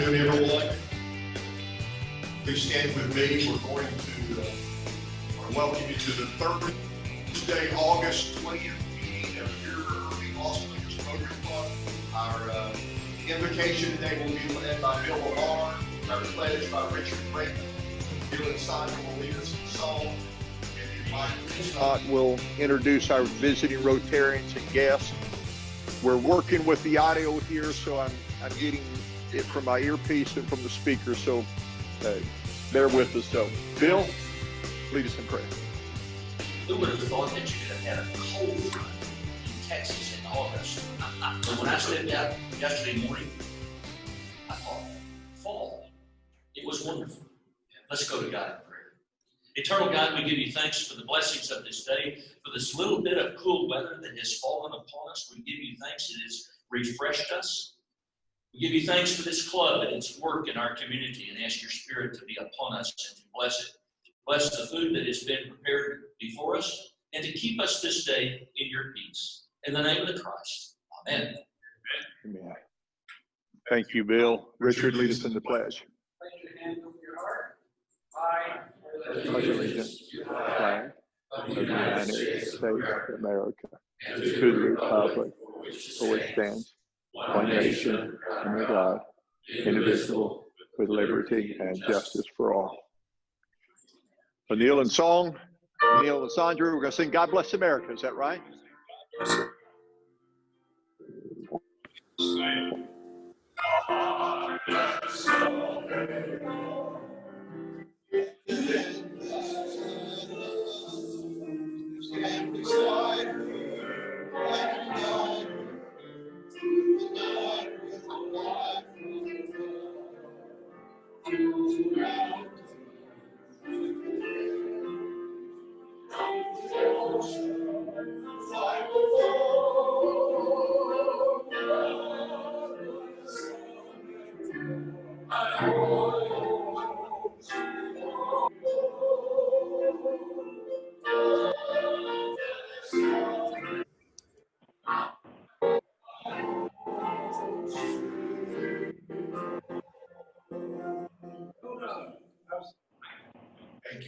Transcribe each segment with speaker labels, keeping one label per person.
Speaker 1: afternoon, everyone. Please stand with me. We're going to welcome you to the Thursday, August 20th meeting of your Irving Los Angeles Rotary Club. Our invocation today will be led by Bill Lamar, our pledge by Richard Brayton. Bill and Sandra will lead us in song. And Mike Scott will introduce our visiting Rotarians and guests. We're working with the audio here, so I'm getting it from my earpiece and from the speaker, so bear with us. So, Bill, lead us in prayer.
Speaker 2: Who would have thought that you could have had a cold front in Texas in August? But when I stepped out yesterday morning, I thought, fall. It was wonderful. Let's go to God in prayer. Eternal God, we give you thanks for the blessings of this day, for this little bit of cool weather that has fallen upon us. We give you thanks. It has refreshed us. We give you thanks for this club and its work in our community, and ask your Spirit to be upon us and to bless it. Bless the food that has been prepared before us, and to keep us this day in your peace. In the name of the Christ. Amen.
Speaker 1: Amen. Thank you, Bill. Richard, lead us in the pledge.
Speaker 3: Place your hand over your heart. I
Speaker 1: Pledge allegiance to the flag of the United States of America, and to the republic for which stands one nation, under God, indivisible, with liberty and justice for all. Neil and Song, Neil and Sandra, we're going to sing God Bless America. Is that right?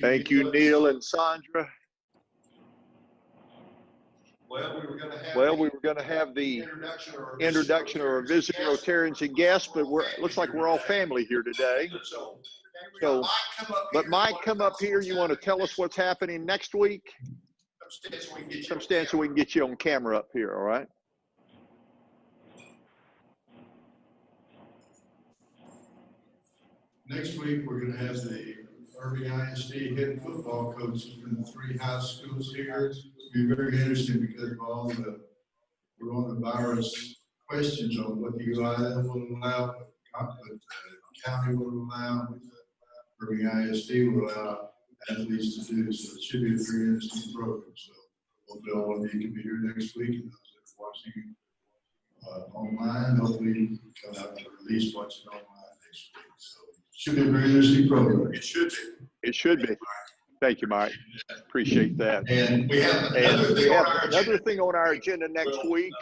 Speaker 1: Thank you, Neil and Sandra. Well, we were going to have the introduction of our visiting Rotarians and guests, but it looks like we're all family here today. So, but Mike, come up here. You want to tell us what's happening next week? Some stance so we can get you on camera up here, all right?
Speaker 4: Next week, we're going to have the Irving ISD head football coaches from the 3 high schools here. It's going to be very interesting because of all the coronavirus questions on what the UIL will allow, what the county will allow, what the Irving ISD will allow athletes to do. So it should be a very interesting program. So hopefully all of you can be here next week, and those that are watching online, hopefully come out to release watching online next week. So should be a very interesting program. It should be.
Speaker 1: It should be. Thank you, Mike. Appreciate that.
Speaker 4: And we have
Speaker 1: another thing on our agenda next week.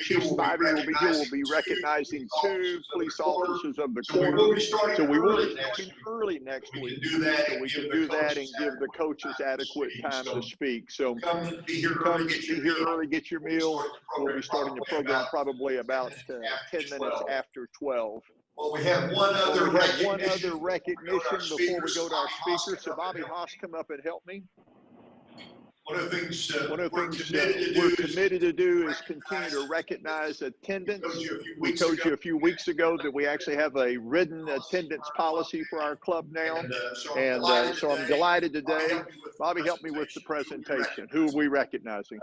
Speaker 1: Chief Spivey will be here. We'll be recognizing 2 police officers of the quarter. So we will be starting early next week. So we can do that and give the coaches adequate time to speak. So come be here early, get your meal. We'll be starting the program probably about 10 minutes after 12.
Speaker 4: Well, we have one other recognition
Speaker 1: before we go to our speaker. So Bobby Haas, come up and help me.
Speaker 4: One of the things
Speaker 1: we're committed to do is continue to recognize attendance. We told you a few weeks ago that we actually have a written attendance policy for our club now. And so I'm delighted today. Bobby, help me with the presentation. Who are we recognizing?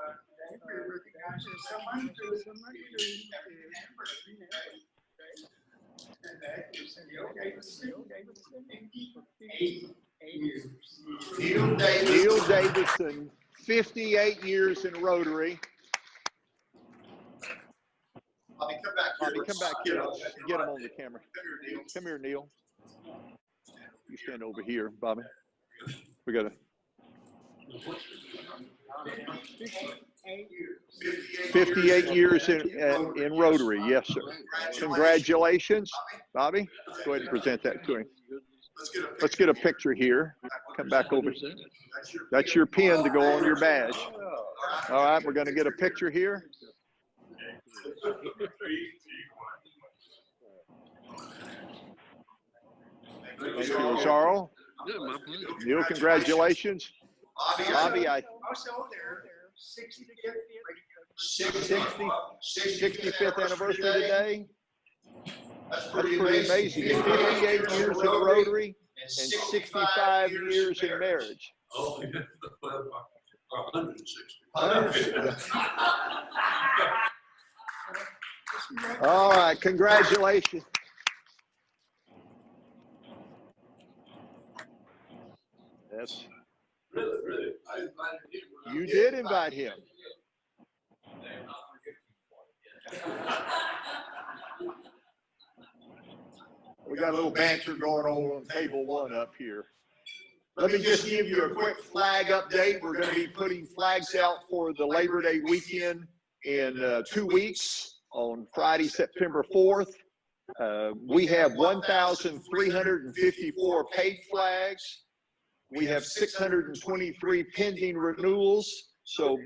Speaker 1: Neil Davison, 58 years in Rotary.
Speaker 4: Bobby, come back here.
Speaker 1: Get him on the camera. Come here, Neil. You stand over here, Bobby. We got to.
Speaker 5: 58 years in Rotary, yes, sir. Congratulations, Bobby. Go ahead and present that to him. Let's get a picture here. Come back over. That's your pin to go on your badge. All right, we're going to get a picture here. Thank you, Rosaro. Neil, congratulations. Bobby, 65th anniversary today. That's pretty amazing. 58 years in Rotary and 65 years in marriage.
Speaker 2: Oh, 160.
Speaker 5: All right, congratulations. Yes.
Speaker 2: Really. I invited him.
Speaker 5: You did invite him. We got a little banter going on table one up here. Let me just give you a quick flag update. We're going to be putting flags out for the Labor Day weekend in 2 weeks on Friday, September 4th. We have 1,354 paid flags. We have 623 pending renewals. So,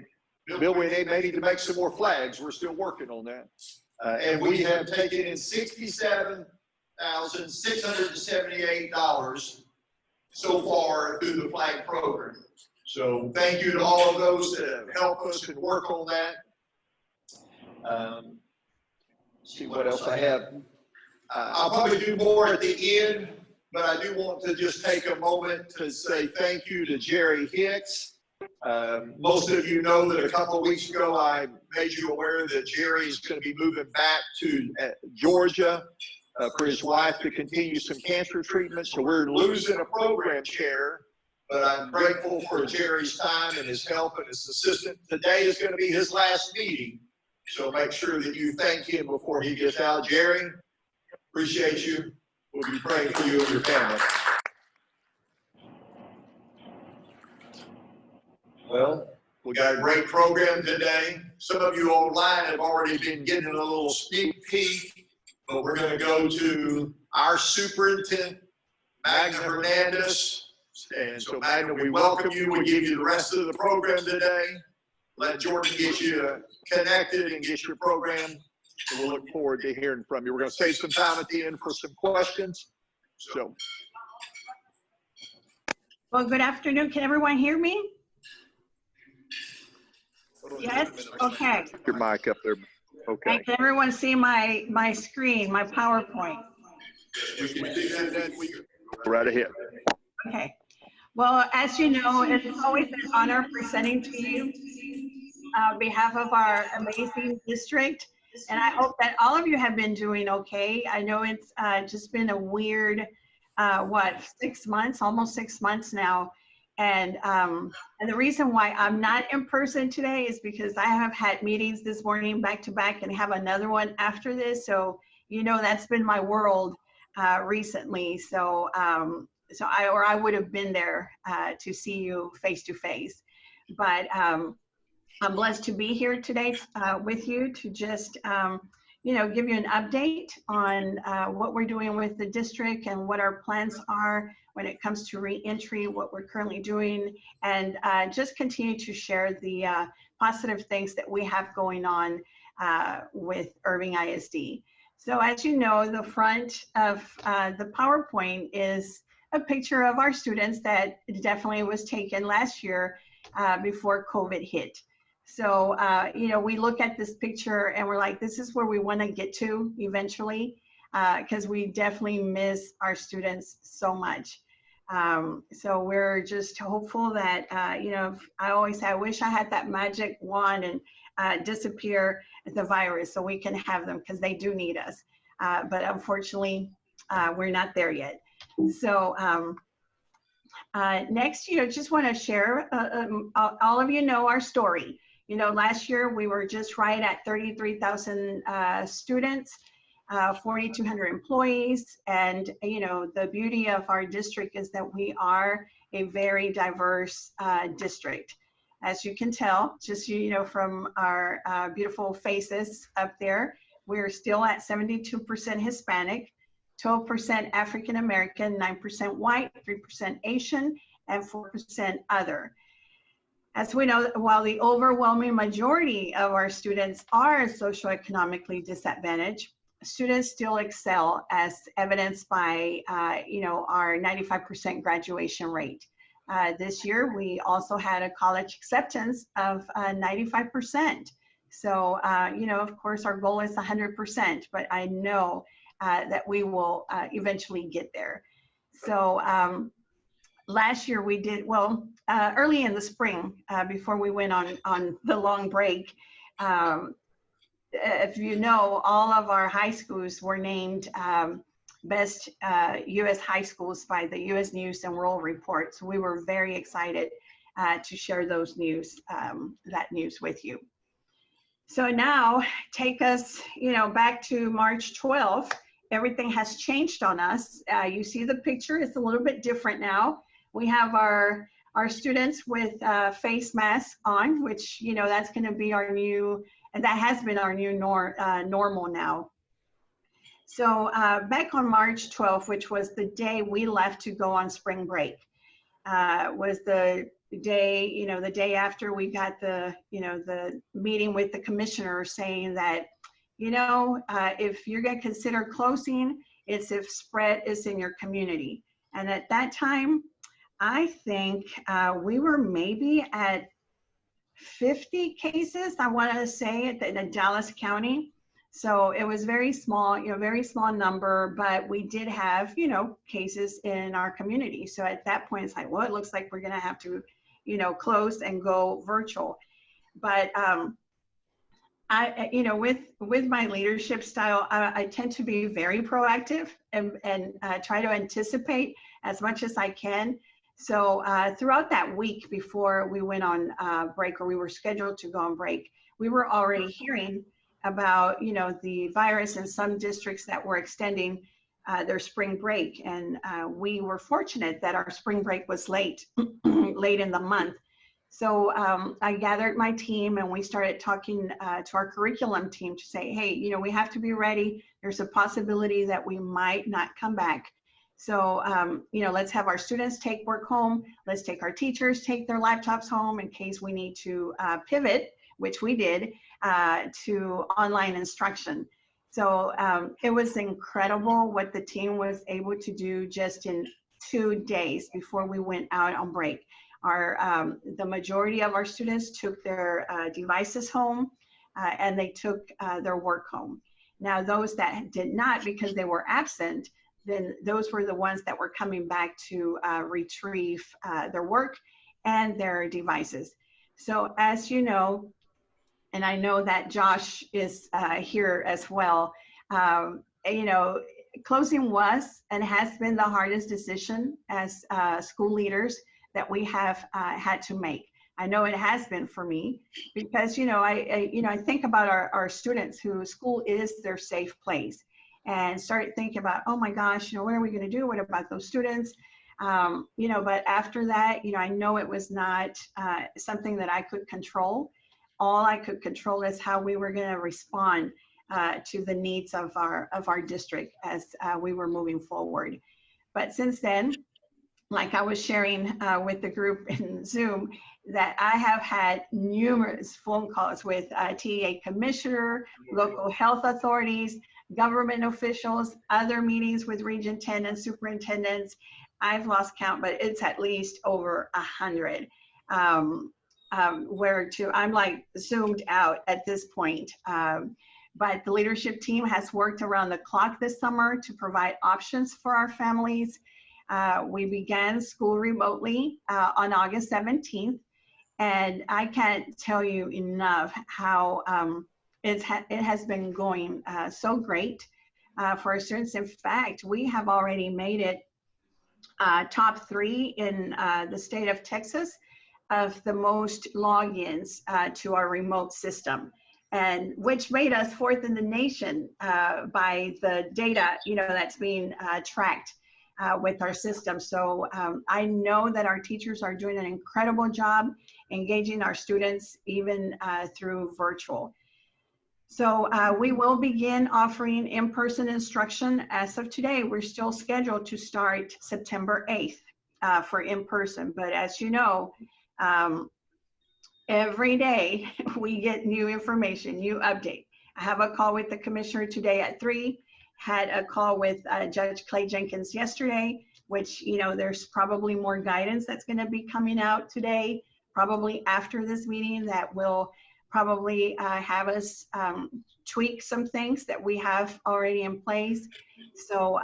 Speaker 5: Bill, we may need to make some more flags. We're still working on that. And we have taken in $67,678 so far through the flag program. So thank you to all of those that help us and work on that. See what else I have. I'll probably do more at the end, but I do want to just take a moment to say thank you to Jerry Hicks. Most of you know that a couple of weeks ago I made you aware that Jerry is going to be moving back to Georgia for his wife to continue some cancer treatment. So we're losing a program chair, but I'm grateful for Jerry's time and his help and his assistance. Today is going to be his last meeting, so make sure that you thank him before he gets out. Jerry, appreciate you. We'll be praying for you and your family. Well, we got a great program today. Some of you online have already been getting a little sneak peek, but we're going to go to our superintendent, Magda Hernandez. And so, Magda, we welcome you. We give you the rest of the program today. Let Jordan get you connected and get your program. So we'll look forward to hearing from you. We're going to save some time at the end for some questions. So.
Speaker 6: Well, good afternoon. Can everyone hear me? Yes? Okay.
Speaker 5: Your mic up there. Okay.
Speaker 6: Can everyone see my screen, my PowerPoint?
Speaker 5: Right ahead.
Speaker 6: Okay. Well, as you know, it's always an honor presenting to you on behalf of our amazing district. And I hope that all of you have been doing okay. I know it's just been a weird, 6 months, almost 6 months now. And the reason why I'm not in person today is because I have had meetings this morning back to back and have another one after this. So, you know, that's been my world recently. So, I would have been there to see you face to face. But I'm blessed to be here today with you to just, you know, give you an update on what we're doing with the district and what our plans are when it comes to re-entry, what we're currently doing, and just continue to share the positive things that we have going on with Irving ISD. So as you know, the front of the PowerPoint is a picture of our students that definitely was taken last year before COVID hit. So, you know, we look at this picture and we're like, this is where we want to get to eventually, because we definitely miss our students so much. So we're just hopeful that, you know, I always say, I wish I had that magic wand and disappear the virus so we can have them, because they do need us. But unfortunately, we're not there yet. So next, you know, just want to share, all of you know our story. You know, last year we were just right at 33,000 students, 4,200 employees. And, you know, the beauty of our district is that we are a very diverse district. As you can tell, just, from our beautiful faces up there, we're still at 72% Hispanic, 12% African American, 9% white, 3% Asian, and 4% other. As we know, while the overwhelming majority of our students are socioeconomically disadvantaged, students still excel, as evidenced by, our 95% graduation rate. This year, we also had a college acceptance of 95%. So, of course, our goal is 100%, but I know that we will eventually get there. So last year we did, early in the spring, before we went on the long break, if you know, all of our high schools were named best U.S. high schools by the U.S. News and World Report. So we were very excited to share those that news with you. So now take us, back to March 12th. Everything has changed on us. You see the picture, it's a little bit different now. We have our students with face masks on, which, that's gonna be our new, and that has been our new normal now. So back on March 12th, which was the day we left to go on spring break, was the day, the day after we got the meeting with the commissioner saying that, if you're gonna consider closing, it's if spread is in your community. And at that time, I think we were maybe at 50 cases, I want to say, in Dallas County. So it was very small, very small number, but we did have, cases in our community. So at that point, it's like, well, it looks like we're going to have to, close and go virtual. But I, with my leadership style, I tend to be very proactive and try to anticipate as much as I can. So throughout that week before we went on break, or we were scheduled to go on break, we were already hearing about, the virus in some districts that were extending their spring break. And we were fortunate that our spring break was late in the month. So I gathered my team and we started talking to our curriculum team to say, hey, we have to be ready. There's a possibility that we might not come back. So, let's have our students take work home. Let's take our teachers, take their laptops home in case we need to pivot, which we did, to online instruction. So it was incredible what the team was able to do just in 2 days before we went out on break. The majority of our students took their devices home and they took their work home. Now, those that did not, because they were absent, then those were the ones that were coming back to retrieve their work and their devices. So as you know, and I know that Josh is here as well, closing was and has been the hardest decision as school leaders that we have had to make. I know it has been for me because, I think about our students who school is their safe place, and start thinking about, oh my gosh, what are we going to do? What about those students? But after that, I know it was not something that I could control. All I could control is how we were going to respond to the needs of our district as we were moving forward. But since then, like I was sharing with the group in Zoom, that I have had numerous phone calls with TEA commissioner, local health authorities, government officials, other meetings with Region 10 and superintendents. I've lost count, but it's at least over 100. I'm like zoomed out at this point. But the leadership team has worked around the clock this summer to provide options for our families. We began school remotely on August 17th. And I can't tell you enough how it has been going so great for our students. In fact, we have already made it top 3 in the state of Texas of the most logins to our remote system, and which made us 4th in the nation by the data that's being tracked. with our system. So I know that our teachers are doing an incredible job engaging our students even through virtual. So we will begin offering in-person instruction as of today. We're still scheduled to start September 8th for in-person, but as you know, every day we get new information, new update. I have a call with the commissioner today at 3, had a call with Judge Clay Jenkins yesterday, which, you know, there's probably more guidance that's going to be coming out today, probably after this meeting, that will probably have us tweak some things that we have already in place. So,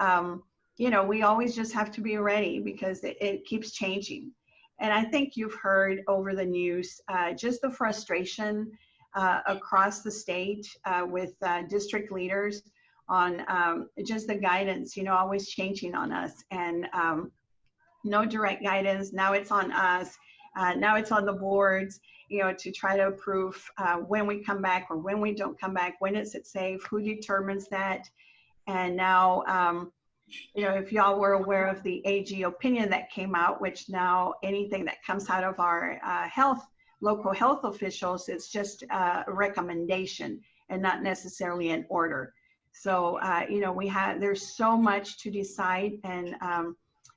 Speaker 6: you know, we always just have to be ready because it keeps changing. And I think you've heard over the news just the frustration across the state with district leaders on just the guidance, you know, always changing on us, and no direct guidance. Now it's on us. Now it's on the boards, you know, to try to approve when we come back or when we don't come back, when is it safe, who determines that. And now, you know, if y'all were aware of the AG opinion that came out, which now anything that comes out of our local health officials, it's just a recommendation and not necessarily an order. So, you know, there's so much to decide, and,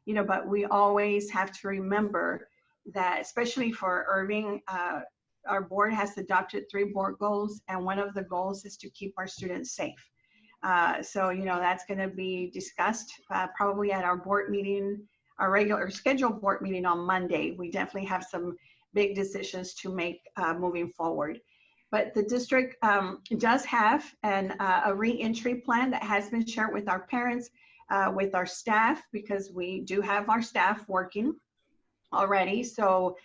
Speaker 6: you know, but we always have to remember that, especially for Irving, our board has adopted 3 board goals, and one of the goals is to keep our students safe. So, you know, that's going to be discussed probably at our board meeting, our regular scheduled board meeting on Monday. We definitely have some big decisions to make moving forward. But the district does have a re-entry plan that has been shared with our parents, with our staff, because we do have our staff working already. So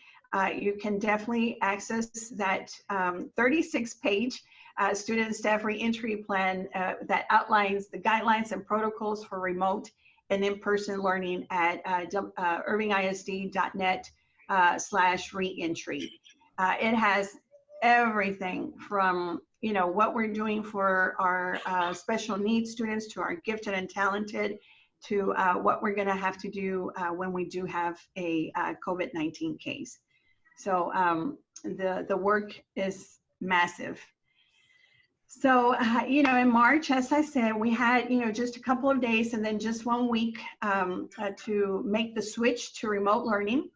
Speaker 6: you can definitely access that 36-page student and staff re-entry plan that outlines the guidelines and protocols for remote and in-person learning at irvingisd.net/reentry. It has everything from, you know, what we're doing for our special needs students, to our gifted and talented, to what we're going to have to do when we do have a COVID-19 case. So the work is massive. So, you know, in March, as I said, we had, you know, just a couple of days and then just 1 week to make the switch to remote learning.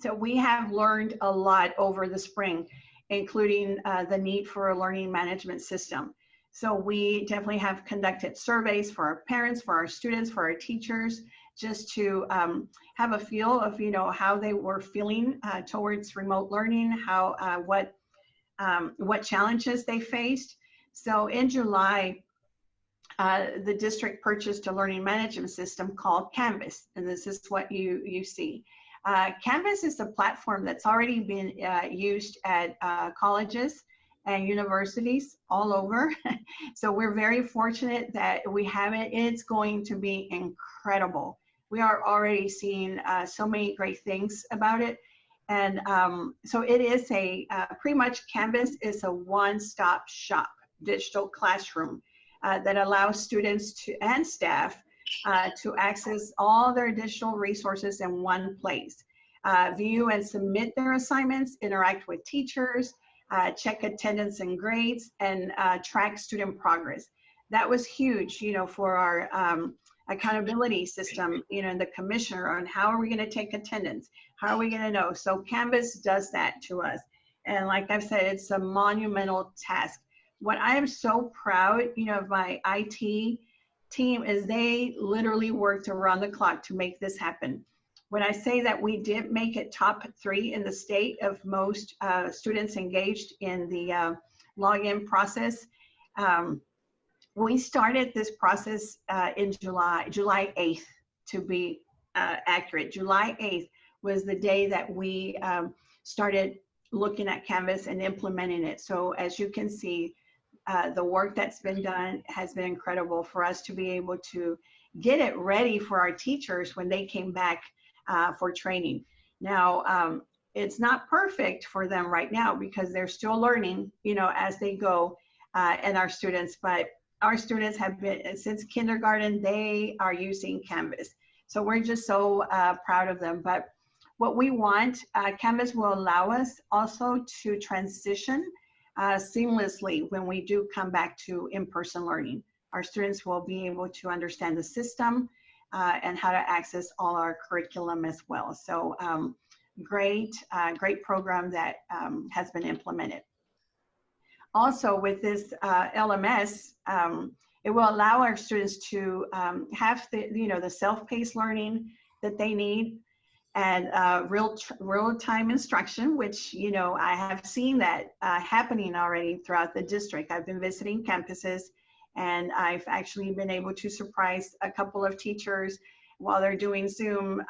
Speaker 6: So we have learned a lot over the spring, including the need for a learning management system. So we definitely have conducted surveys for our parents, for our students, for our teachers, just to have a feel of, you know, how they were feeling towards remote learning, how what challenges they faced. So in July, the district purchased a learning management system called Canvas, and this is what you see. Canvas is a platform that's already been used at colleges and universities all over. So we're very fortunate that we have it. It's going to be incredible. We are already seeing so many great things about it. And so it is pretty much Canvas is a one-stop shop digital classroom that allows students and staff to access all their digital resources in one place, view and submit their assignments, interact with teachers, check attendance and grades, and track student progress. That was huge, you know, for our accountability system, you know, and the commissioner on how are we going to take attendance? How are we going to know? So Canvas does that to us. And like I've said, it's a monumental task. What I am so proud, you know, of my IT team is they literally worked around the clock to make this happen. When I say that we did make it top 3 in the state of most students engaged in the login process, we started this process in July 8th, to be accurate. July 8th was the day that we started looking at Canvas and implementing it. So as you can see, the work that's been done has been incredible for us to be able to get it ready for our teachers when they came back for training. Now, it's not perfect for them right now because they're still learning, you know, as they go, and our students, but our students have been, since kindergarten, they are using Canvas. So we're just so proud of them. But what we want, Canvas will allow us also to transition seamlessly when we do come back to in-person learning. Our students will be able to understand the system and how to access all our curriculum as well. So great program that has been implemented. Also with this LMS, it will allow our students to have the self-paced learning that they need, and real-time instruction, which I have seen that happening already throughout the district. I've been visiting campuses, and I've actually been able to surprise a couple of teachers while they're doing Zoom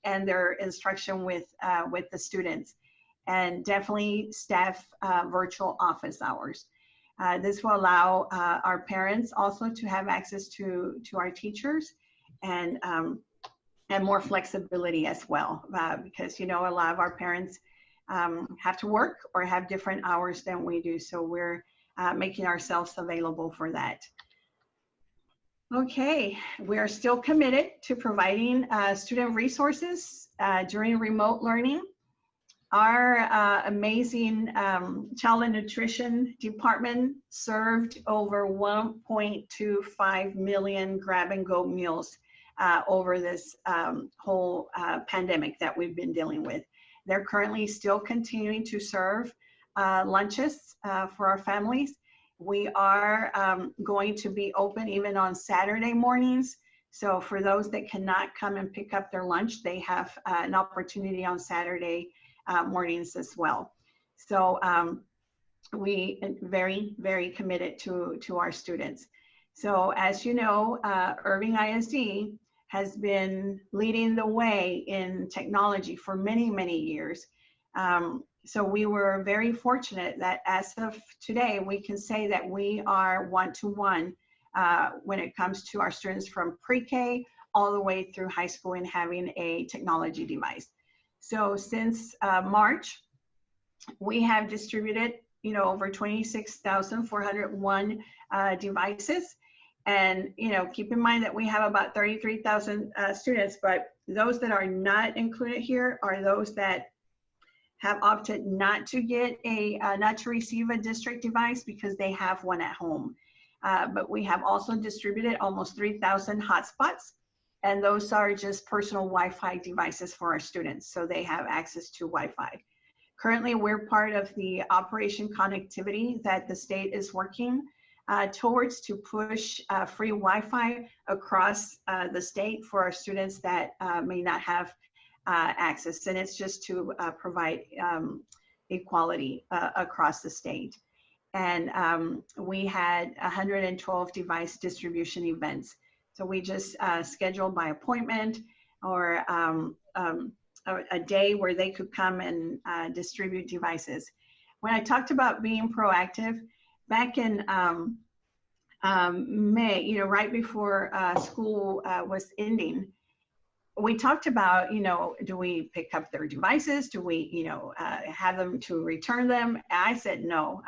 Speaker 6: and their instruction with the students, and definitely staff virtual office hours. This will allow our parents also to have access to our teachers, and more flexibility as well, because a lot of our parents have to work or have different hours than we do. So we're making ourselves available for that. Okay, we are still committed to providing student resources during remote learning. Our amazing child and nutrition department served over 1.25 million grab-and-go meals over this whole pandemic that we've been dealing with. They're currently still continuing to serve lunches for our families. We are going to be open even on Saturday mornings. So for those that cannot come and pick up their lunch, they have an opportunity on Saturday mornings as well. So we are very, very committed to our students. So as you know, Irving ISD has been leading the way in technology for many, many years. So we were very fortunate that as of today, we can say that we are one-to-one when it comes to our students from pre-K all the way through high school and having a technology device. So since March, we have distributed, over 26,401 devices. And, keep in mind that we have about 33,000 students, but those that are not included here are those that have opted not to get not to receive a district device because they have one at home. But we have also distributed almost 3,000 hotspots, and those are just personal Wi-Fi devices for our students, so they have access to Wi-Fi. Currently, we're part of the Operation Connectivity that the state is working towards to push free Wi-Fi across the state for our students that may not have access, and it's just to provide equality across the state. And we had 112 device distribution events. So we just scheduled by appointment or a day where they could come and distribute devices. When I talked about being proactive, back in May, right before school was ending, we talked about, do we pick up their devices? Do we, have them to return them? I said, no,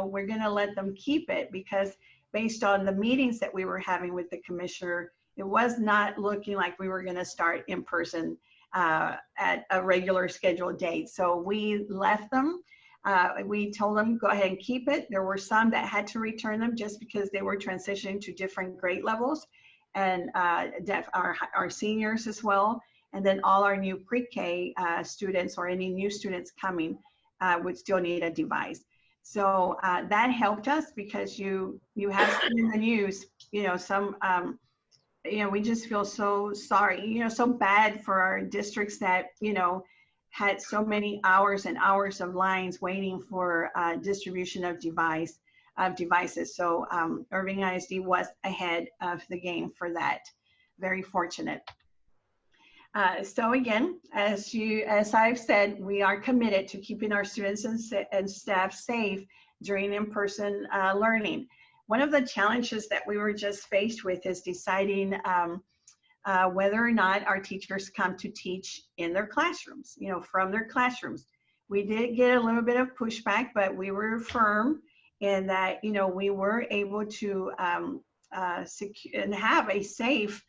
Speaker 6: we're going to let them keep it, because based on the meetings that we were having with the commissioner, it was not looking like we were going to start in person at a regular scheduled date. So we left them. We told them, go ahead and keep it. There were some that had to return them just because they were transitioning to different grade levels, and our seniors as well. And then all our new pre-K students or any new students coming would still need a device. So that helped us, because you have seen in the news, some, we just feel so sorry, so bad for our districts that, had so many hours and hours of lines waiting for distribution of devices. So Irving ISD was ahead of the game for that. Very fortunate. So again, as I've said, we are committed to keeping our students and staff safe during in-person learning. One of the challenges that we were just faced with is deciding whether or not our teachers come to teach in their classrooms, from their classrooms. We did get a little bit of pushback, but we were firm in that, we were able to secure and have a safe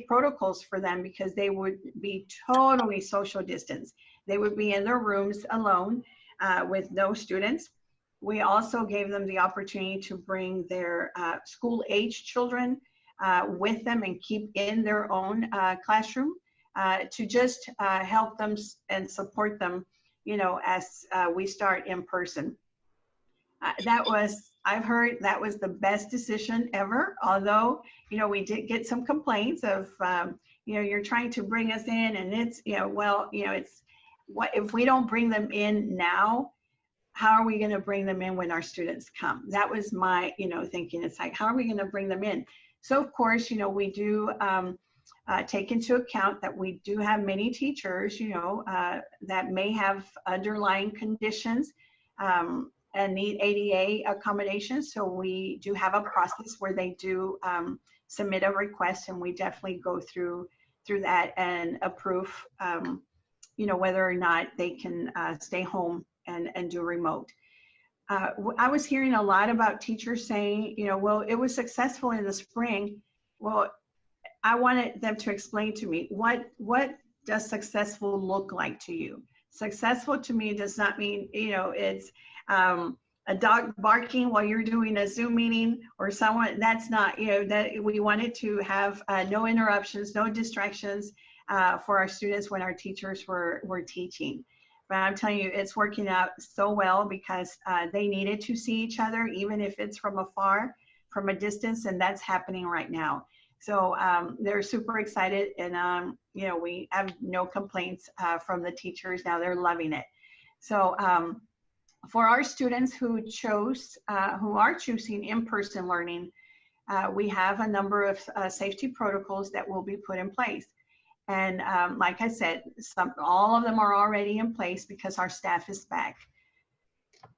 Speaker 6: protocols for them, because they would be totally social distance. They would be in their rooms alone with no students. We also gave them the opportunity to bring their school-age children with them and keep in their own classroom to just help them and support them, as we start in person. I've heard that was the best decision ever, although, we did get some complaints of, you're trying to bring us in, and it's, it's what if we don't bring them in now, how are we going to bring them in when our students come? That was my, thinking. It's like, how are we going to bring them in? So of course, we do take into account that we do have many teachers, that may have underlying conditions and need ADA accommodations. So we do have a process where they do submit a request, and we definitely go through that and approve, whether or not they can stay home and do remote. I was hearing a lot about teachers saying, well, it was successful in the spring. Well, I wanted them to explain to me, what does successful look like to you? Successful to me does not mean, it's a dog barking while you're doing a Zoom meeting, or someone that's not, that we wanted to have no interruptions, no distractions for our students when our teachers were teaching. But I'm telling you, it's working out so well, because they needed to see each other, even if it's from afar, from a distance, and that's happening right now. So they're super excited, and we have no complaints from the teachers. Now they're loving it. So for our students who are choosing in-person learning, we have a number of safety protocols that will be put in place. And like I said, all of them are already in place because our staff is back.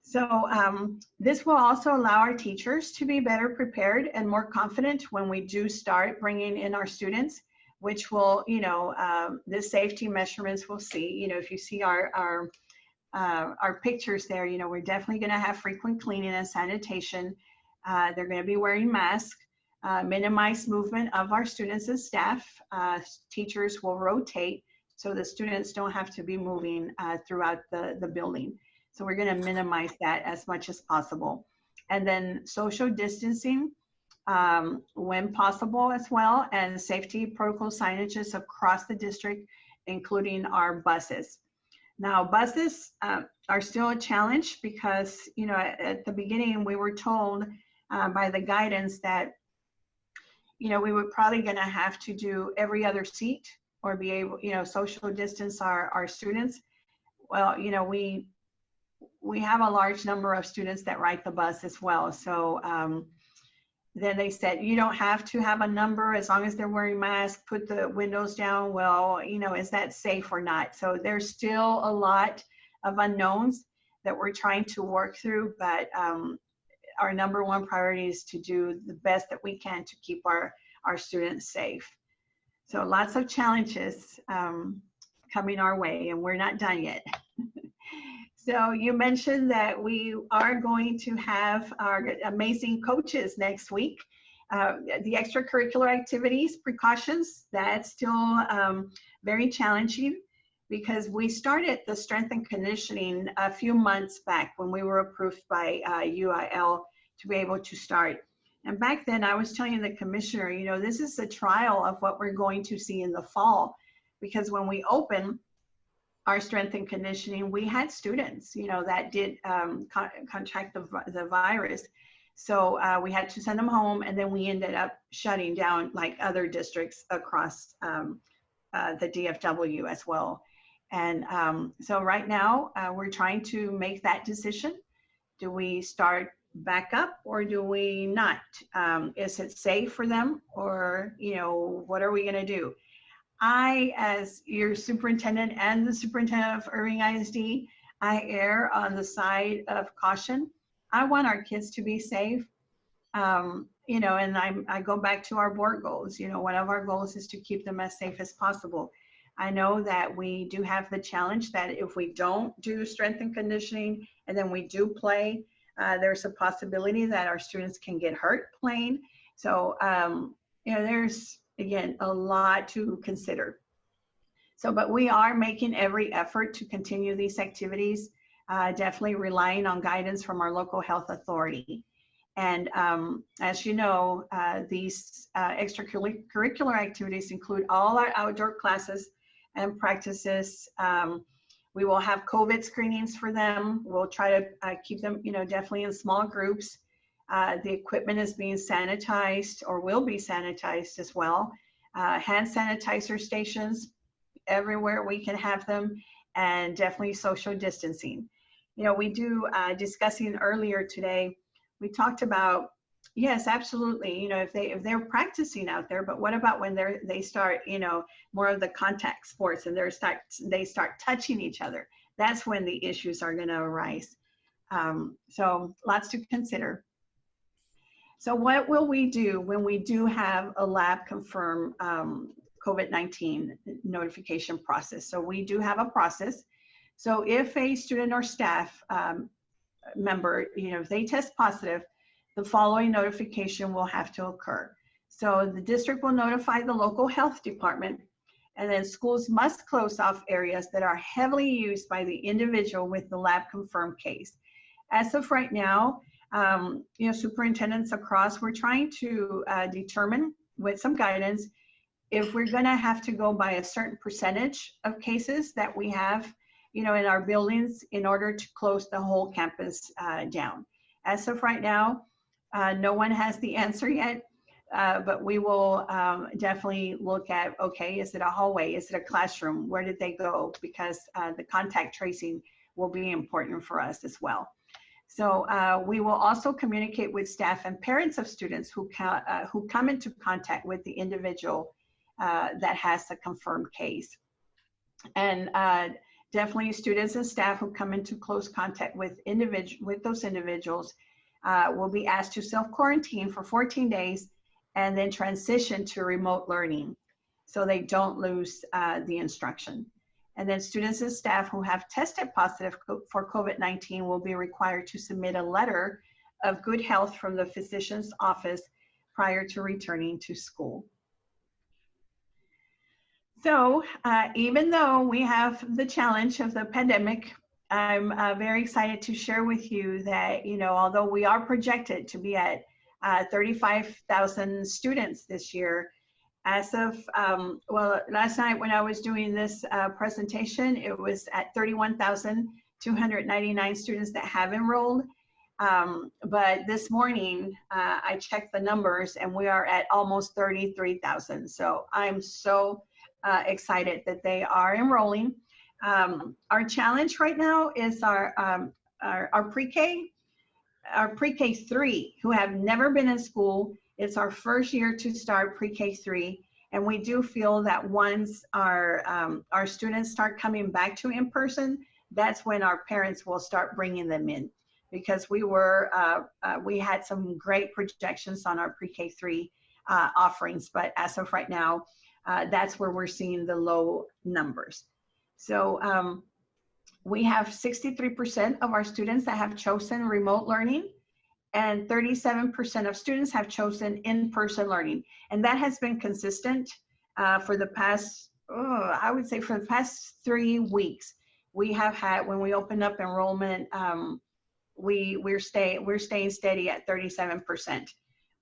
Speaker 6: So this will also allow our teachers to be better prepared and more confident when we do start bringing in our students, which will, the safety measurements we'll see. If you see our pictures there, we're definitely going to have frequent cleaning and sanitation. They're going to be wearing masks. Minimize movement of our students and staff. Teachers will rotate, so the students don't have to be moving throughout the building. So we're going to minimize that as much as possible. And then social distancing when possible as well, and safety protocol signages across the district, including our buses. Now, buses are still a challenge because, at the beginning we were told by the guidance that we were probably going to have to do every other seat, or be able, social distance our students. Well, we have a large number of students that ride the bus as well. So then they said, you don't have to have a number as long as they're wearing masks, put the windows down. Well, is that safe or not? So there's still a lot of unknowns that we're trying to work through, but our number one priority is to do the best that we can to keep our students safe. So lots of challenges coming our way, and we're not done yet. So you mentioned that we are going to have our amazing coaches next week. The extracurricular activities, precautions, that's still very challenging, because we started the strength and conditioning a few months back when we were approved by UIL to be able to start. And back then I was telling the commissioner, this is a trial of what we're going to see in the fall, because when we open our strength and conditioning, we had students, that did contract the virus. So we had to send them home, and then we ended up shutting down like other districts across the DFW as well. And so right now we're trying to make that decision. Do we start back up or do we not? Is it safe for them, or, what are we going to do? I, as your superintendent and the superintendent of Irving ISD, I err on the side of caution. I want our kids to be safe. And I go back to our board goals. One of our goals is to keep them as safe as possible. I know that we do have the challenge that if we don't do strength and conditioning and then we do play, There's a possibility that our students can get hurt playing. So, there's, again, a lot to consider. So, but we are making every effort to continue these activities, definitely relying on guidance from our local health authority. And as you know, these extracurricular activities include all our outdoor classes and practices. We will have COVID screenings for them. We'll try to keep them, definitely in small groups. The equipment is being sanitized or will be sanitized as well. Hand sanitizer stations everywhere we can have them, and definitely social distancing. We do, discussing earlier today, we talked about, yes, absolutely, if they're practicing out there, but what about when they start, more of the contact sports and they start touching each other? That's when the issues are going to arise. So lots to consider. So what will we do when we do have a lab confirm COVID-19 notification process? So we do have a process. So if a student or staff member, if they test positive, the following notification will have to occur. So the district will notify the local health department, and then schools must close off areas that are heavily used by the individual with the lab confirmed case. As of right now, superintendents across, we're trying to determine with some guidance if we're going to have to go by a certain percentage of cases that we have, in our buildings in order to close the whole campus down. As of right now, no one has the answer yet, but we will definitely look at, okay, is it a hallway? Is it a classroom? Where did they go? Because the contact tracing will be important for us as well. So we will also communicate with staff and parents of students who come into contact with the individual that has a confirmed case. And definitely students and staff who come into close contact with those individuals will be asked to self-quarantine for 14 days and then transition to remote learning so they don't lose the instruction. And then students and staff who have tested positive for COVID-19 will be required to submit a letter of good health from the physician's office prior to returning to school. So even though we have the challenge of the pandemic, I'm very excited to share with you that, although we are projected to be at 35,000 students this year, as of, last night when I was doing this presentation, it was at 31,299 students that have enrolled. But this morning, I checked the numbers and we are at almost 33,000. So I'm so excited that they are enrolling. Our challenge right now is our pre-K, our pre-K 3 who have never been in school. It's our first year to start pre-K 3, and we do feel that once our students start coming back to in-person, that's when our parents will start bringing them in, because we had some great projections on our pre-K 3 offerings, but as of right now, that's where we're seeing the low numbers. So we have 63% of our students that have chosen remote learning, and 37% of students have chosen in-person learning. And that has been consistent for the past, I would say for the past 3 weeks. We have had, when we open up enrollment, we're staying steady at 37%.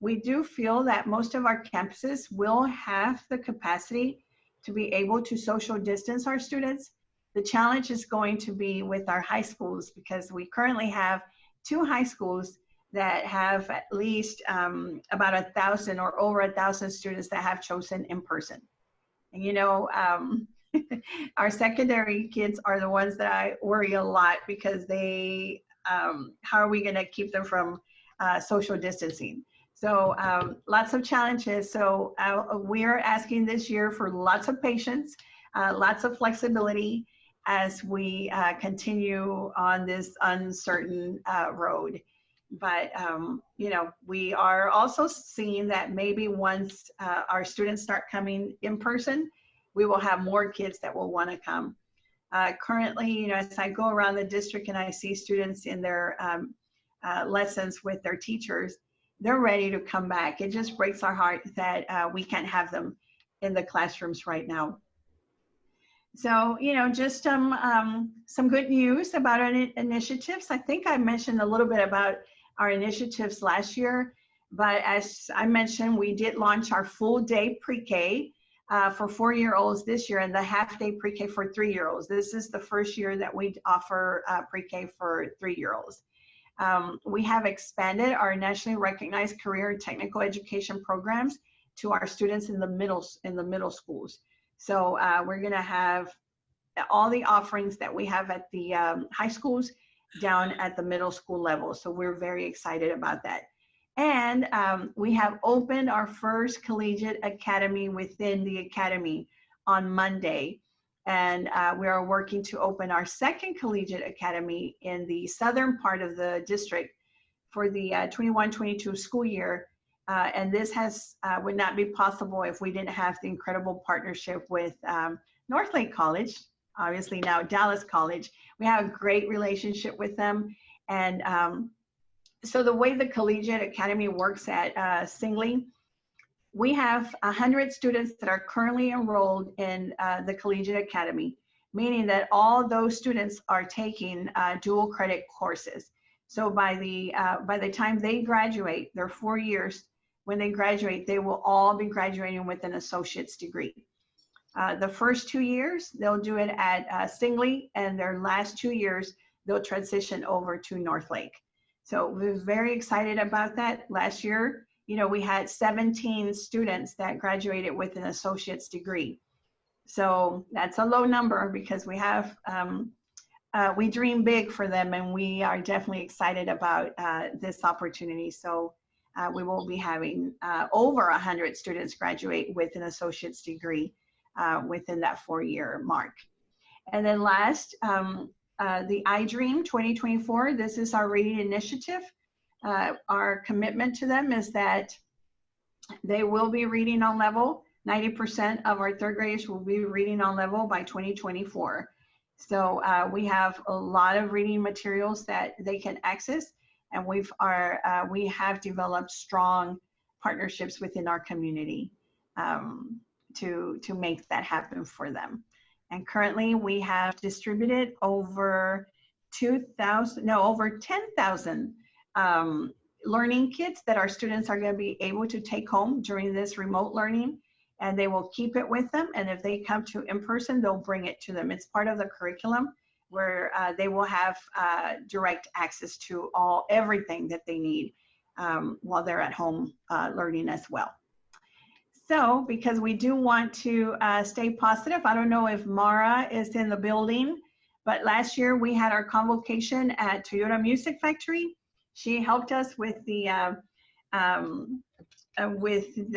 Speaker 6: We do feel that most of our campuses will have the capacity to be able to social distance our students. The challenge is going to be with our high schools, because we currently have 2 high schools that have at least about 1,000 or over 1,000 students that have chosen in person. And our secondary kids are the ones that I worry a lot, because they, how are we gonna keep them from social distancing? So lots of challenges. So we're asking this year for lots of patience, lots of flexibility as we continue on this uncertain road. But, we are also seeing that maybe once our students start coming in person, we will have more kids that will want to come. Currently, as I go around the district and I see students in their lessons with their teachers, they're ready to come back. It just breaks our heart that we can't have them in the classrooms right now. So, just some good news about our initiatives. I think I mentioned a little bit about our initiatives last year, but as I mentioned, we did launch our full day pre-K for 4-year-olds this year and the half day pre-K for 3-year-olds. This is the first year that we offer pre-K for 3-year-olds. We have expanded our nationally recognized career and technical education programs to our students in the middle schools. So we're going to have all the offerings that we have at the high schools down at the middle school level. So we're very excited about that. And we have opened our first collegiate academy within the academy on Monday. And we are working to open our second collegiate academy in the southern part of the district for the 21-22 school year. And this would not be possible if we didn't have the incredible partnership with Northlake College, obviously now Dallas College. We have a great relationship with them. And so the way the Collegiate Academy works at Singley, we have 100 students that are currently enrolled in the Collegiate Academy, meaning that all those students are taking dual credit courses. So by the time they graduate, their 4 years, when they graduate, they will all be graduating with an associate's degree. The first 2 years, they'll do it at Singley, and their last 2 years, they'll transition over to Northlake. So we're very excited about that. Last year, we had 17 students that graduated with an associate's degree. So that's a low number because we have, we dream big for them, and we are definitely excited about this opportunity. So we will be having over 100 students graduate with an associate's degree within that 4-year mark. And then last, the iDream 2024, this is our reading initiative. Our commitment to them is that they will be reading on level. 90% of our third graders will be reading on level by 2024. So we have a lot of reading materials that they can access, and we have developed strong partnerships within our community to make that happen for them. And currently we have distributed over 10,000 learning kits that our students are going to be able to take home during this remote learning, and they will keep it with them. And if they come to in person, they'll bring it to them. It's part of the curriculum where they will have direct access to everything that they need while they're at home learning as well. So, because we do want to stay positive, I don't know if Mara is in the building, but last year we had our convocation at Toyota Music Factory. She helped us with the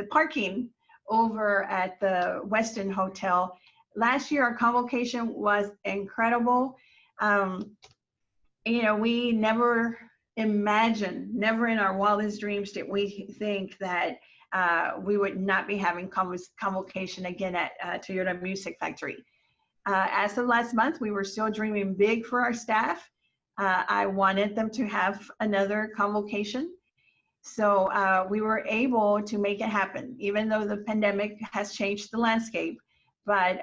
Speaker 6: parking over at the Westin Hotel. Last year, our convocation was incredible. We never imagined, never in our wildest dreams did we think that we would not be having convocation again at Toyota Music Factory. As of last month, we were still dreaming big for our staff. I wanted them to have another convocation. So we were able to make it happen, even though the pandemic has changed the landscape. But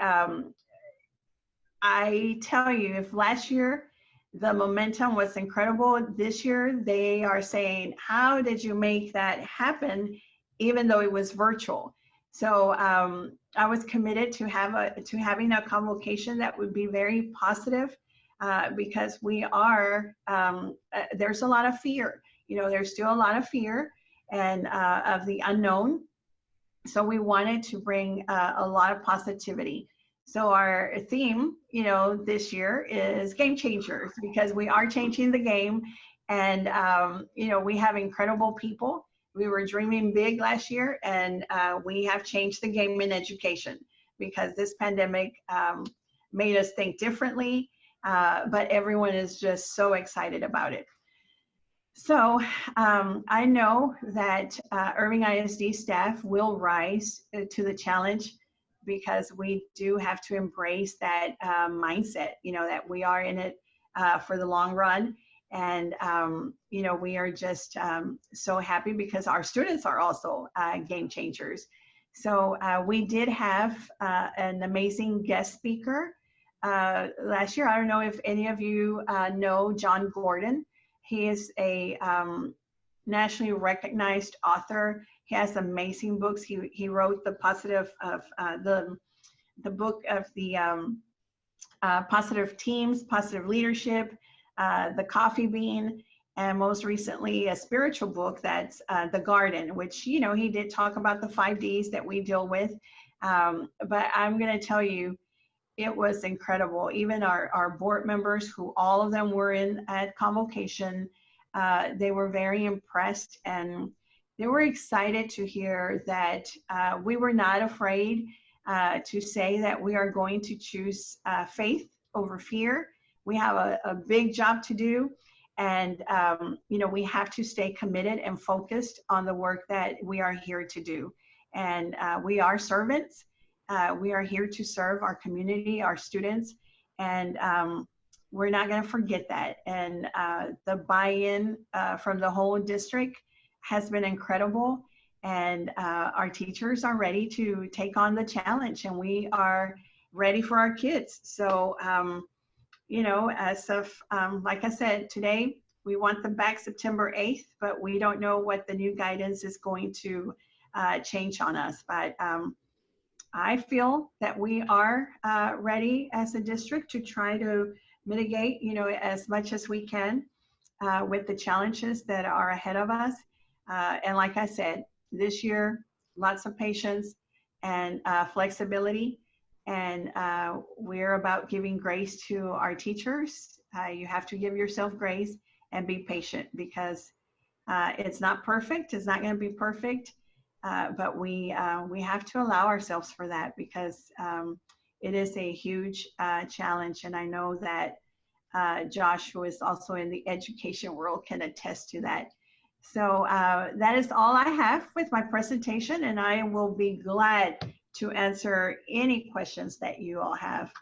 Speaker 6: I tell you, if last year the momentum was incredible, this year they are saying, how did you make that happen, even though it was virtual? So I was committed to having a convocation that would be very positive because we are, there's a lot of fear. There's still a lot of fear and of the unknown. So we wanted to bring a lot of positivity. So our theme, this year is game changers, because we are changing the game. And, we have incredible people. We were dreaming big last year, and we have changed the game in education because this pandemic made us think differently, but everyone is just so excited about it. So I know that Irving ISD staff will rise to the challenge, because we do have to embrace that mindset, that we are in it for the long run. And, you know, we are just so happy because our students are also game changers. So we did have an amazing guest speaker last year. I don't know if any of you know John Gordon. He is a nationally recognized author. He has amazing books. He wrote the positive of the book of the positive teams, positive leadership, the coffee bean, and most recently a spiritual book that's The Garden, which, you know, he did talk about the 5 Ds that we deal with. But I'm going to tell you, it was incredible. Even our board members, who all of them were in at convocation, they were very impressed, and they were excited to hear that we were not afraid to say that we are going to choose faith over fear. We have a big job to do, and you know, we have to stay committed and focused on the work that we are here to do. And we are servants. We are here to serve our community, our students, and we're not going to forget that. And the buy-in from the whole district has been incredible, and our teachers are ready to take on the challenge, and we are ready for our kids. So, you know, as of, like I said, today, we want them back September 8th, but we don't know what the new guidance is going to change on us. But I feel that we are ready as a district to try to mitigate, you know, as much as we can with the challenges that are ahead of us. And like I said, this year, lots of patience and flexibility. And we're about giving grace to our teachers. You have to give yourself grace and be patient, because it's not perfect. It's not going to be perfect. But we have to allow ourselves for that, because it is a huge challenge. And I know that Josh, who is also in the education world, can attest to that. So that is all I have with my presentation, and I will be glad to answer any questions that you all have.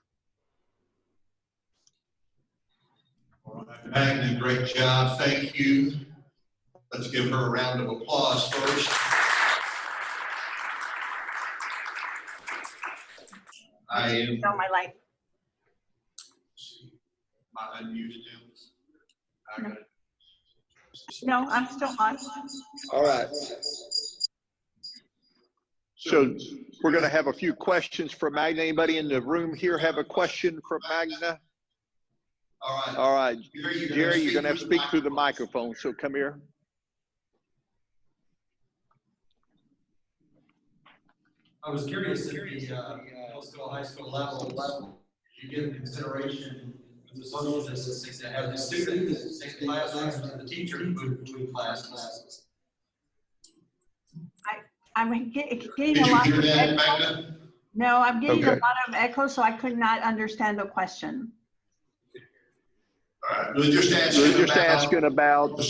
Speaker 1: All right, Magda, great job. Thank you. Let's give her a round of applause first. I am.
Speaker 6: So my life.
Speaker 1: My unmuted now.
Speaker 6: No, I'm still on.
Speaker 5: All right. So we're going to have a few questions for Magda. Anybody in the room here have a question for Magda?
Speaker 1: All right.
Speaker 5: All right. Jerry, you're going to have to speak through the microphone, so come here.
Speaker 7: I was curious if the middle school, high school level, you give consideration to the social distancing to have the students take classes and the teacher move between classes.
Speaker 6: I'm getting a lot of echo. No, I'm getting a
Speaker 5: Okay.
Speaker 6: lot of echo, so I could not understand the question.
Speaker 1: All right. We're just
Speaker 5: asking about,
Speaker 1: are the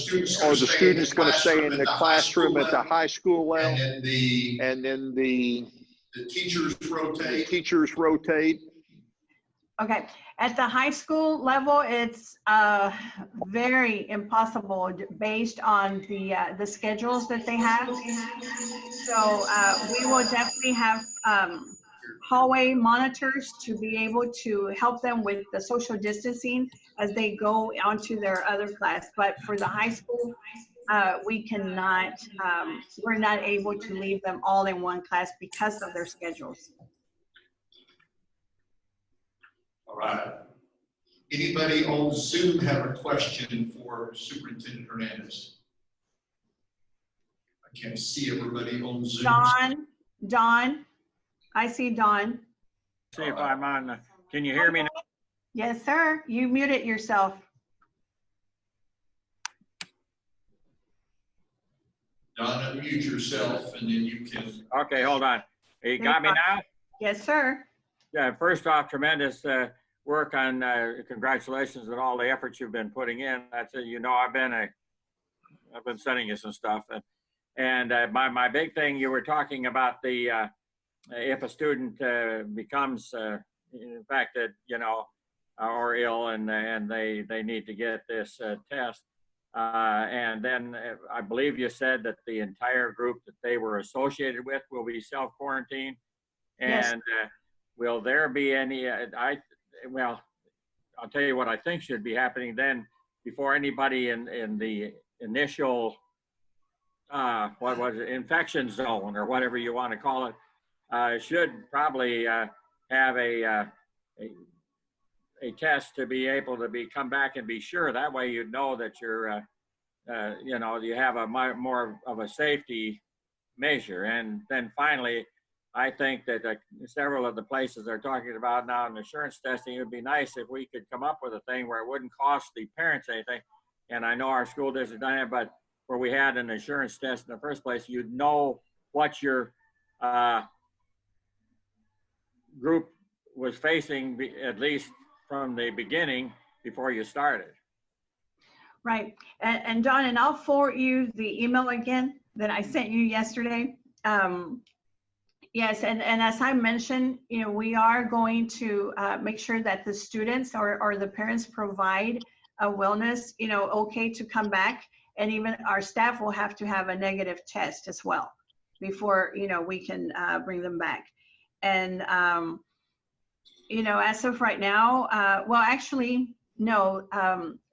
Speaker 1: students
Speaker 5: going to stay in the classroom at the high school level,
Speaker 1: and then the teachers rotate.
Speaker 6: Okay, at the high school level, it's very impossible based on the schedules that they have. So we will definitely have hallway monitors to be able to help them with the social distancing as they go onto their other class. But for the high school, we cannot, we're not able to leave them all in one class because of their schedules.
Speaker 1: All right. Anybody on Zoom have a question for Superintendent Hernandez? I can't see everybody on Zoom.
Speaker 6: Don, I see Don.
Speaker 8: See if I'm on. Can you hear me now?
Speaker 6: Yes, sir. You muted yourself.
Speaker 1: Don, unmute yourself and then you can.
Speaker 8: Okay, hold on. You got me now?
Speaker 6: Yes, sir.
Speaker 8: Yeah, first off, tremendous work on, congratulations on all the efforts you've been putting in. That's, you know, I've been sending you some stuff. And my big thing, you were talking about the, if a student becomes infected, you know, or ill, and they need to get this test. And then I believe you said that the entire group that they were associated with will be self-quarantined.
Speaker 6: Yes.
Speaker 8: And will there be any, well, I'll tell you what I think should be happening then before anybody in the initial, what was it, infection zone or whatever you want to call it, should probably have a test to be able to come back and be sure. That way you know that you're, you know, you have a more of a safety measure. And then finally, I think that several of the places they're talking about now in insurance testing, it would be nice if we could come up with a thing where it wouldn't cost the parents anything. And I know our school district done it, but where we had an insurance test in the first place, you'd know what your group was facing, at least from the beginning, before you started.
Speaker 6: Right. And Dawn, and I'll forward you the email again that I sent you yesterday. Yes, and as I mentioned, you know, we are going to make sure that the students or the parents provide a wellness, you know, okay to come back, and even our staff will have to have a negative test as well before, you know, we can bring them back. And, you know, as of right now, well, actually, no,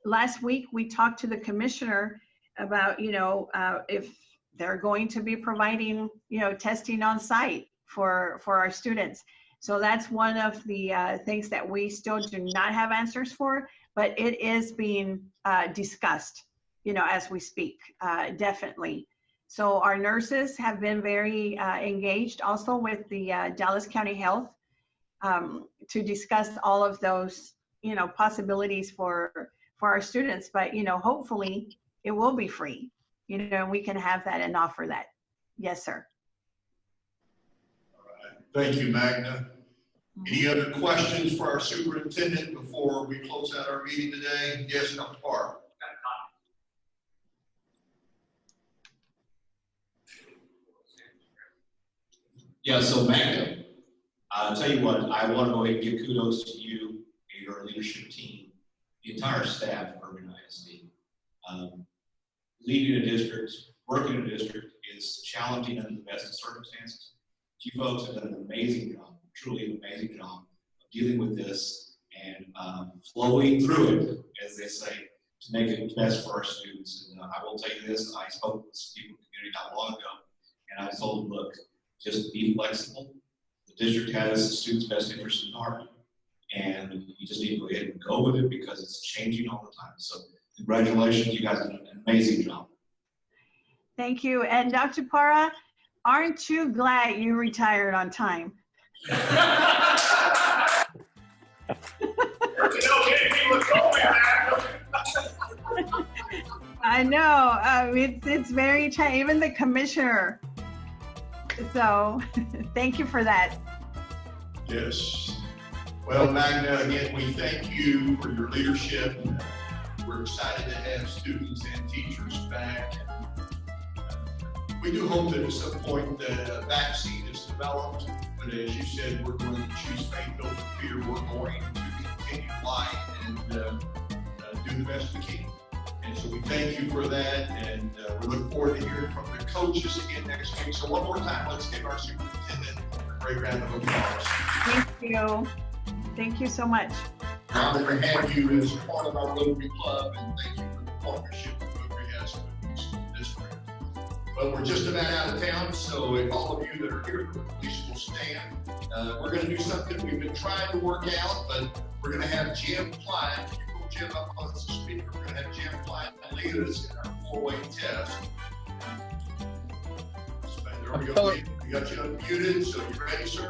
Speaker 6: last week we talked to the commissioner about, you know, if they're going to be providing, you know, testing on site for our students. So that's one of the things that we still do not have answers for, but it is being discussed, you know, as we speak, definitely. So our nurses have been very engaged also with the Dallas County Health to discuss all of those, you know, possibilities for our students. But, you know, hopefully it will be free, you know, and we can have that and offer that. Yes, sir.
Speaker 1: Thank you, Magda. Any other questions for our superintendent before we close out our meeting today? Yes, Dr. Park.
Speaker 9: Yeah, so Magda, I'll tell you what, I want to go ahead and give kudos to you and your leadership team, the entire staff of Urban ISD. Leading a district, working in a district is challenging under the best of circumstances. You folks have done an amazing job, truly an amazing job of dealing with this and flowing through it, as they say, to make it best for our students. And I will tell you this, I spoke with some people in the community not long ago, and I told them, look, just be flexible. The district has the students' best interest in heart, and you just need to go ahead and go with it because it's changing all the time. So congratulations, you guys did an amazing job. Thank you.
Speaker 6: And Dr. Parra, aren't you glad you retired on time? I know, it's very tight, even the commissioner. So thank you for that.
Speaker 1: Yes. Well, Magda, again, we thank you for your leadership. We're excited to have students and teachers back. We do hope that at some point the vaccine is developed, but as you said, we're going to choose faith over fear. We're going to continue life and do the best we can. And so we thank you for that, and we look forward to hearing from the coaches again next week. So one more time, let's give our superintendent a great round of applause.
Speaker 6: Thank you. Thank you so much.
Speaker 1: Honored to have you as part of our Rotary Club, and thank you for the partnership that Rotary has with the school district. Well, we're just about out of town, so if all of you that are here, please will stand. We're going to do something we've been trying to work out, but we're going to have Jim Klein. Jim up on the speaker. We're going to have Jim Klein lead us in our 4-way test. There we go. We got you unmuted, so you ready, sir?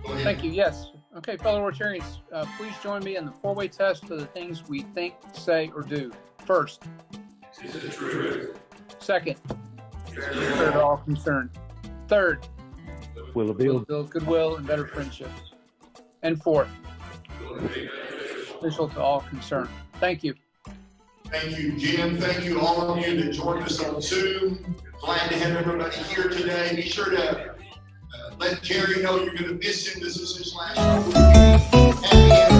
Speaker 1: Go ahead.
Speaker 3: Thank you. Yes. Okay, fellow Rotarians, please join me in the 4-way test for the things we think, say, or do. First.
Speaker 1: Is it true?
Speaker 3: Second. Fair to all concerned. Third.
Speaker 10: Will
Speaker 3: build goodwill and better friendships. And fourth. Beneficial to all concerned. Thank you.
Speaker 1: Thank you, Jim. Thank you, all of you that joined us on Zoom. Glad to have everybody here today. Be sure to let Jerry know you're going to miss him. This is his last. Happy